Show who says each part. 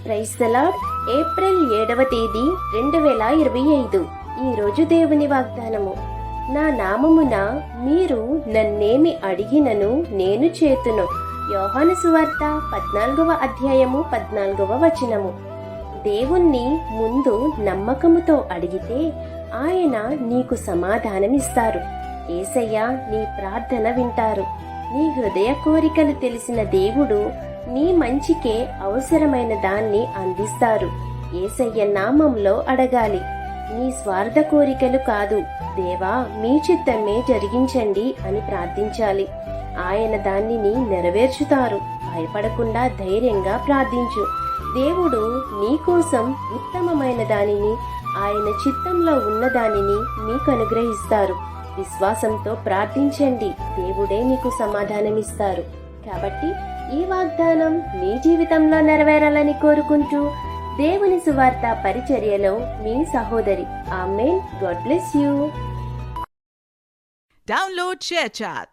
Speaker 1: Praise the lord. April 7వ తేదీ 2025. ఈరోజు దేవుని వాగ్దానము. నా నామమున మీరు నన్నేమి అడిగినను నేను చేతును. యోహాను సువార్త 14వ అధ్యాయము 14వ వచనము. దేవుణ్ణి ముందు నమ్మకముతో అడిగితే ఆయన నీకు సమాధానమిస్తారు. యేసయ్య నీ ప్రార్థన వింటారు. నీ హృదయ కోరికలు తెలిసిన దేవుడు నీ మంచికే అవసరమైన దాన్ని అందిస్తారు. యేసయ్య నామంలో అడగాలి. నీ స్వార్థ కోరికలు కాదు, దేవా మీ చిత్తమే జరిగించండి అని ప్రార్థించాలి. ఆయన దానిని నెరవేర్చుతారు. భయపడకుండా ధైర్యంగా ప్రార్థించు. దేవుడు నీకోసం ఉత్తమమైన దానిని, ఆయన చిత్తంలో ఉన్న దానిని మీకు అనుగ్రహిస్తారు. విశ్వాసంతో ప్రార్థించండి. దేవుడే మీకు సమాధానమిస్తారు. కాబట్టి ఈ వాగ్దానం మీ జీవితంలో నెరవేరాలని కోరుకుంటూ దేవుని సువార్త పరిచర్యలో మీ సహోదరి. Amen. God bless you.
Speaker 2: Download ShareChat.